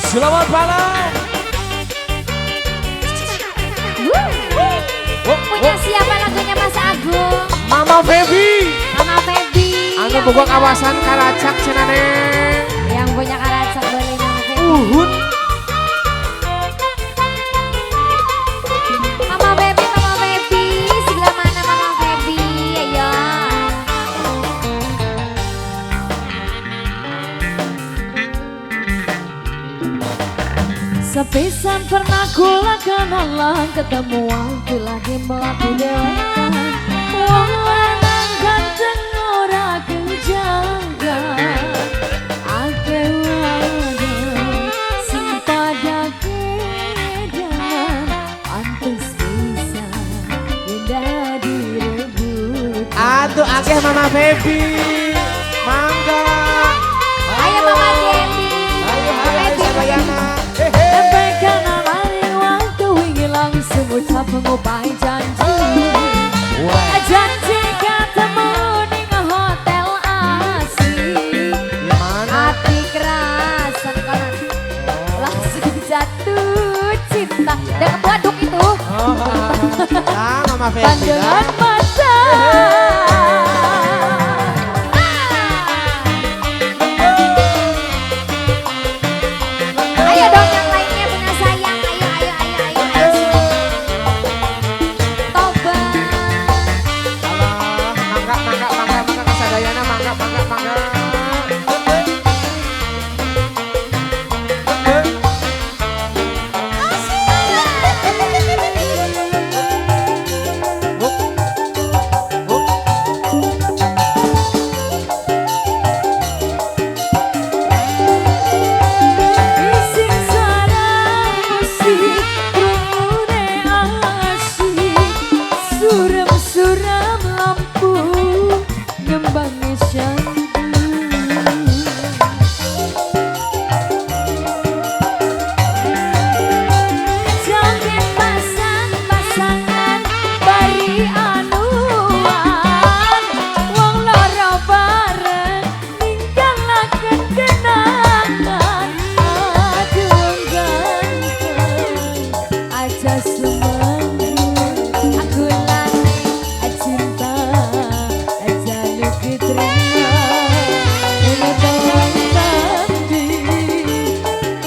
Selamat malam. Punya siapa lagunya Mas Agung? Mama Feby. Mama Feby. Anu boga kawasan Karacak cenane. Yang punya Karacak boleh Mama Feby. Uhud. Mama Feby, Mama Feby. Sebelah mana Mama Feby? Ayo. Sepisan pernah kula kenalan, ketemu waktu lagi melaku dewekan. Wong lanang ganteng ora kenjangan, ake wadon sing pada kedangan, pantes bisa indah direbut. Aduh akeh Mama Feby. Mangga. Ayo Mama Feby. Ayo Sabayana. Sampai kenalan waktu ingin langsung ucap mengupai janji. Janji ketemu di hotel asik. Hati kerasan kanan. Langsung jatuh cinta. Dan kebuaduk itu. Ah Mama Feby. Pandangan mata. Ayo dong yang lainnya punya sayang. Ayo. Toba. Mangga Kasadayana mangga. Bising suara musik, rungune asyik. Suram-suram lampu, ngembangi syahdu. Joget pasang-pasangan, bari anuan. Wong loro bareng, ninggalaken kenangan. Aduh ganteng, aja semanggung. Aku lane cinta, aja luki terima. Ini doang tapi,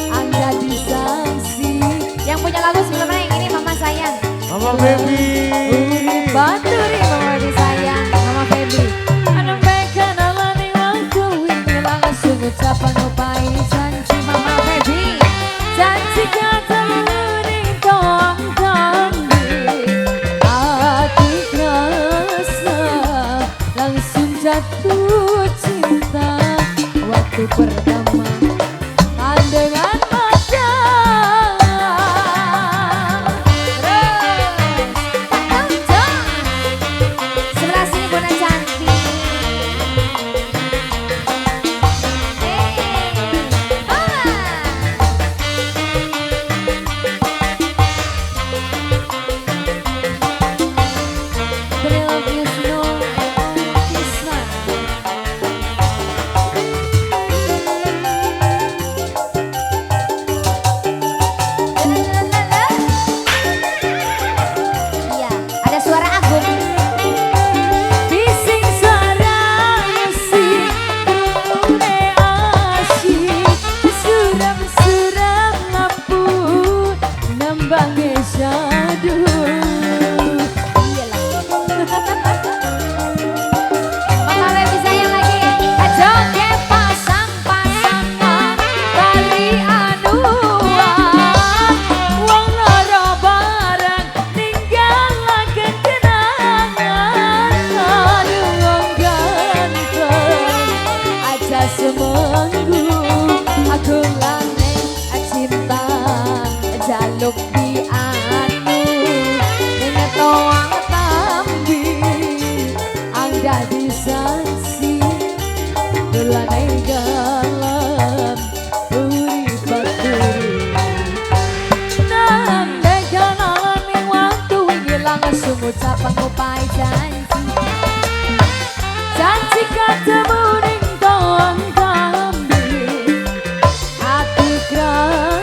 Anda disangsi. Yang punya lagu sebelumnya yang ini Mama sayang. Mama Feby. Baturi Mama disayang. Mama Feby. Anong kenalan ni waktu ini langsung ucapan upai janji. Mama Feby. Janji ketemu di doang tanding. Hati kerasa langsung jatuh cinta. Waktu pertama pandangan mata. Sebelah sini Bona cantik. Brilliant Kisna. Iya, ada suara Agung. Bising suara musik, rungune asyik. Suram-suram lampu, nembangi syahdu. Mama Feby sayang lagi. Joget pasang-pasangan, Bari anuan, wong loro bareng, ninggalaken kenangan. Aduh wong ganteng, aja semanggung. Aku lane cinta, jaluk di anu. Dengan toang tambi, angga disangsi. Belanai galam, urip baturi. Nang kenalan ning waktu wingi langsung ucapan upai janji. Janji ketemu ning doang tambi. Hati keras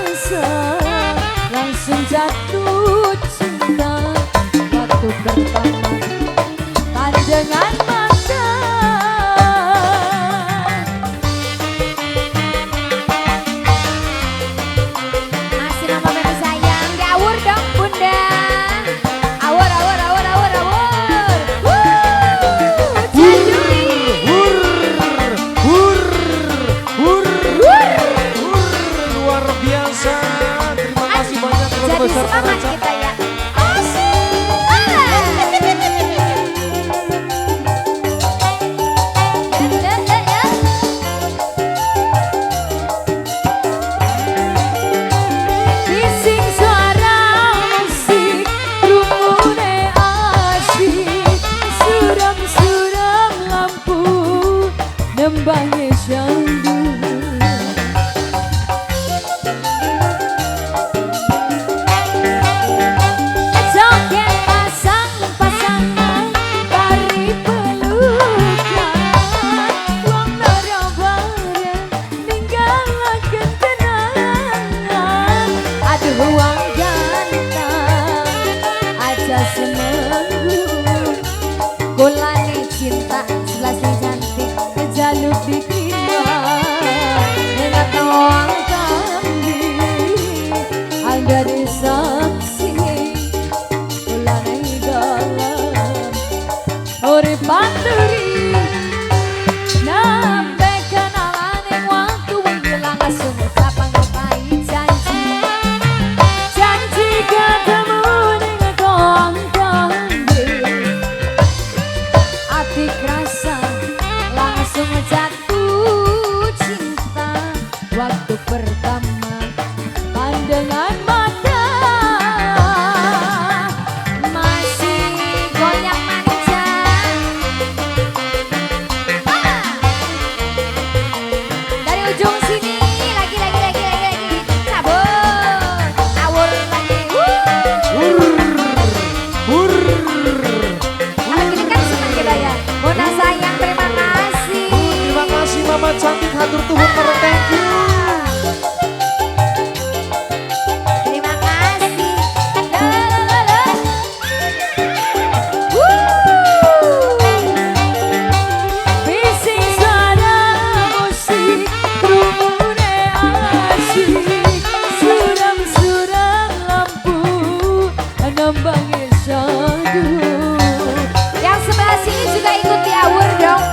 nambahnya syandu. Joget pasang-pasangan bari pelukan, wong loro bareng ninggalaken kenangan. Aduh wong ganteng aja semenggu, kulane cinta selasih cantik kejaluk diterima. Nengat wong kambing anda disaksi, kulane dalam urip panturi. Nampe kenalan yang waktu hilang sungguh kapan lupai janji. Janji ketemu dengan wong kambing, hati kerasa langsung jatuh cinta. Waktu pertama pandangan mata masih goyang manja. Dari ujung sini lagi cabut awur lagi. Kalau gini kan senang kita ya. Mona sayang terima kasih. Terima kasih Mama cantik, hatur tuhun para thank you. Terima kasih. Bising suara musik, rumune asyik, suram-suram lampu, nambahnya syandu. Yang sebelah sini juga ikut diawur dong.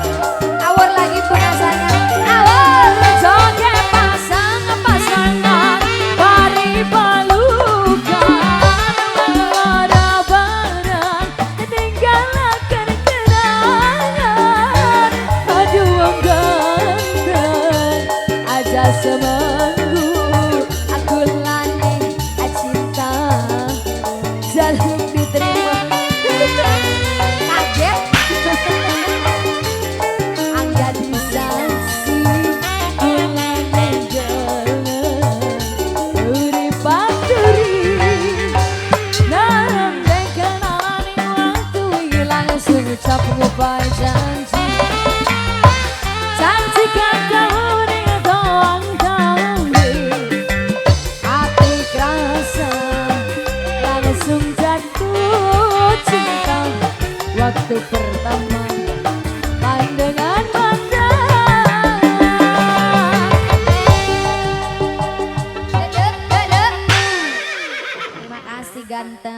Awur lagi punya sayang. Awur. Joget pasang-pasangan bari pelukan, lara barang ketinggalakan kenangan. Aduh wong ganteng aja semenggu, aku lane cinta jaluk diterima. Kaget. Angga disaksi kulane jalan urip panturi. Nampe kenalan yang waktu hilang sungguh ucap ngupai janji. Janji ketemu dengan wong kambing, hati kerasa langsung jatuh cinta. Waktu pertama pandangan mata. Terima kasih ganteng.